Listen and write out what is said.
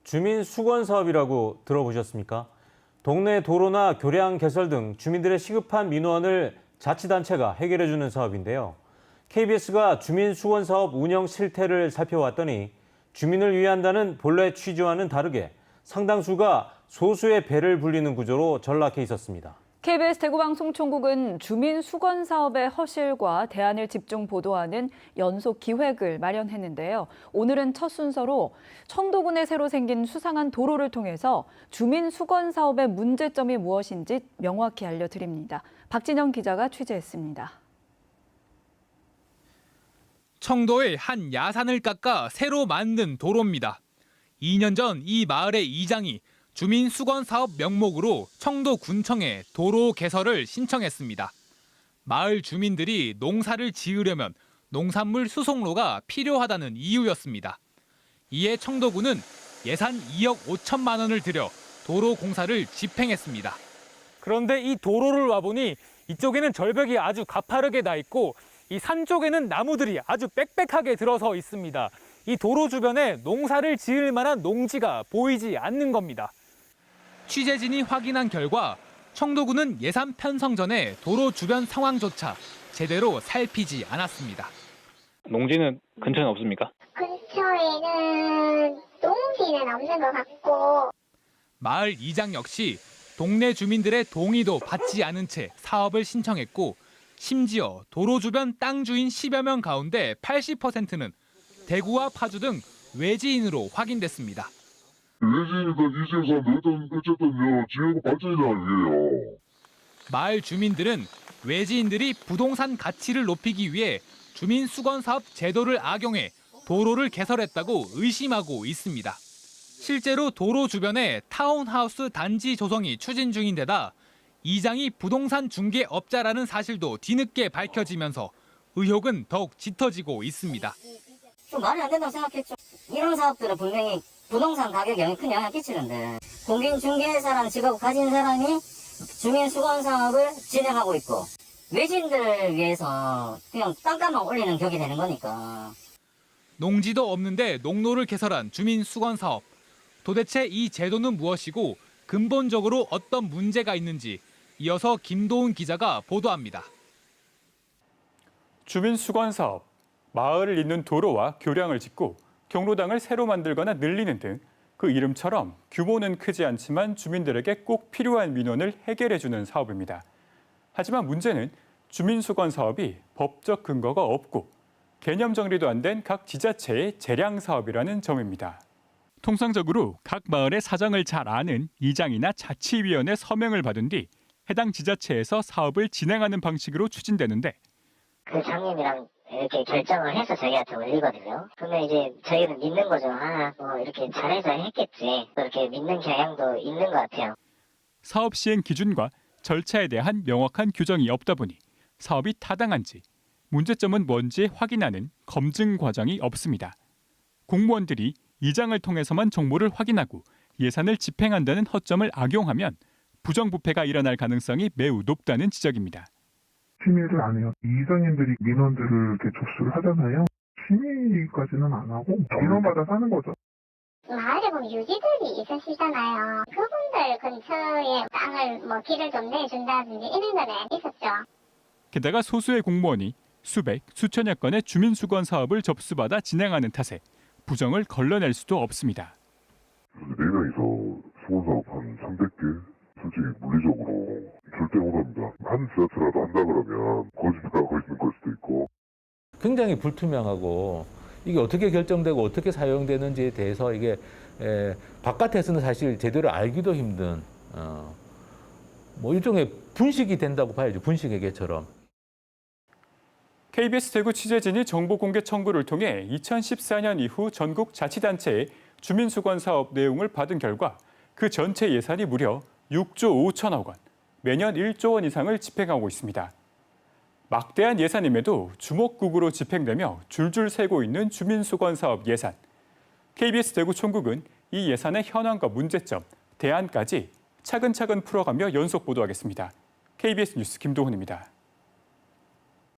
주민 수건 사업이라고 들어보셨습니까? 동네 도로나 교량 개설 등 주민들의 시급한 민원을 자치단체가 해결해주는 사업인데요. KBS가 주민 수건 사업 운영 실태를 살펴왔더니 주민을 위한다는 본래 취지와는 다르게 상당수가 소수의 배를 불리는 구조로 전락해 있었습니다. KBS 대구방송총국은 주민 수건 사업의 허실과 대안을 집중 보도하는 연속 기획을 마련했는데요. 오늘은 첫 순서로 청도군에 새로 생긴 수상한 도로를 통해서 주민 수건 사업의 문제점이 무엇인지 명확히 알려드립니다. 박진영 기자가 취재했습니다. 청도의 한 야산을 깎아 새로 만든 도로입니다. 2년 전 이 마을의 이장이 주민 수건 사업 명목으로 청도군청에 도로 개설을 신청했습니다. 마을 주민들이 농사를 지으려면 농산물 수송로가 필요하다는 이유였습니다. 이에 청도군은 예산 2억 5천만 원을 들여 도로 공사를 집행했습니다. 그런데 이 도로를 와보니 이쪽에는 절벽이 아주 가파르게 나 있고 이 산 쪽에는 나무들이 아주 빽빽하게 들어서 있습니다. 이 도로 주변에 농사를 지을 만한 농지가 보이지 않는 겁니다. 취재진이 확인한 결과 청도군은 예산 편성 전에 도로 주변 상황조차 제대로 살피지 않았습니다. 농지는 근처에는 없습니까? 근처에는 농지는 없는 것 같고. 마을 이장 역시 동네 주민들의 동의도 받지 않은 채 사업을 신청했고 심지어 도로 주변 땅 주인 10여 명 가운데 80%는 대구와 파주 등 외지인으로 확인됐습니다. 외지인이든 이재산 어쨌든요 지역 발전이나 이게요. 마을 주민들은 외지인들이 부동산 가치를 높이기 위해 주민 수건 사업 제도를 악용해 도로를 개설했다고 의심하고 있습니다. 실제로 도로 주변에 타운하우스 단지 조성이 추진 중인 데다 이장이 부동산 중개업자라는 사실도 뒤늦게 밝혀지면서 의혹은 더욱 짙어지고 있습니다. 좀 말이 안 된다고 생각했죠. 이런 사업들은 분명히 부동산 가격에 큰 영향을 끼치는데 공인중개사라는 직업을 가진 사람이 주민 수건 사업을 진행하고 있고 외지인들을 위해서 그냥 땅값만 올리는 격이 되는 거니까. 농지도 없는데 농로를 개설한 주민 수건 사업. 도대체 이 제도는 무엇이고 근본적으로 어떤 문제가 있는지 이어서 김도훈 기자가 보도합니다. 주민 수건 사업, 마을을 잇는 도로와 교량을 짓고 경로당을 새로 만들거나 늘리는 등 그 이름처럼 규모는 크지 않지만 주민들에게 꼭 필요한 민원을 해결해주는 사업입니다. 하지만 문제는 주민 수건 사업이 법적 근거가 없고 개념 정리도 안 된 각 지자체의 재량 사업이라는 점입니다. 통상적으로 각 마을의 사정을 잘 아는 이장이나 자치위원회 서명을 받은 뒤 해당 지자체에서 사업을 진행하는 방식으로 추진되는데 그 장님이랑 이렇게 결정을 해서 저희한테 올리거든요. 그러면 이제 저희는 믿는 거죠. 뭐 이렇게 잘해서 했겠지. 그렇게 믿는 경향도 있는 것 같아요. 사업 시행 기준과 절차에 대한 명확한 규정이 없다 보니 사업이 타당한지, 문제점은 뭔지 확인하는 검증 과정이 없습니다. 공무원들이 이장을 통해서만 정보를 확인하고 예산을 집행한다는 허점을 악용하면 부정부패가 일어날 가능성이 매우 높다는 지적입니다. 심의를 안 해요. 이장님들이 민원들을 이렇게 접수를 하잖아요. 심의까지는 안 하고 민원마다 사는 거죠. 마을에 보면 유지들이 있으시잖아요. 그분들 근처에 땅을 뭐 길을 좀 내준다든지 이런 거는 있었죠. 게다가 소수의 공무원이 수백, 수천여 건의 주민수건 사업을 접수받아 진행하는 탓에 부정을 걸러낼 수도 없습니다. 4명이서 수건사업 한 300개? 솔직히 물리적으로 절대 못합니다. 한 지자체라도 한다 그러면 거짓말하고 있는 걸 수도 있고. 굉장히 불투명하고 이게 어떻게 결정되고 어떻게 사용되는지에 대해서 이게 바깥에서는 사실 제대로 알기도 힘든 뭐 일종의 분식이 된다고 봐야죠. 분식의 개처럼. KBS 대구 취재진이 정보 공개 청구를 통해 2014년 이후 전국 자치단체의 주민수건 사업 내용을 받은 결과 그 전체 예산이 무려 6조 5천억 원, 매년 1조 원 이상을 집행하고 있습니다. 막대한 예산임에도 주먹국으로 집행되며 줄줄 새고 있는 주민수건 사업 예산. KBS 대구 총국은 이 예산의 현황과 문제점, 대안까지 차근차근 풀어가며 연속 보도하겠습니다. KBS 뉴스 김도훈입니다.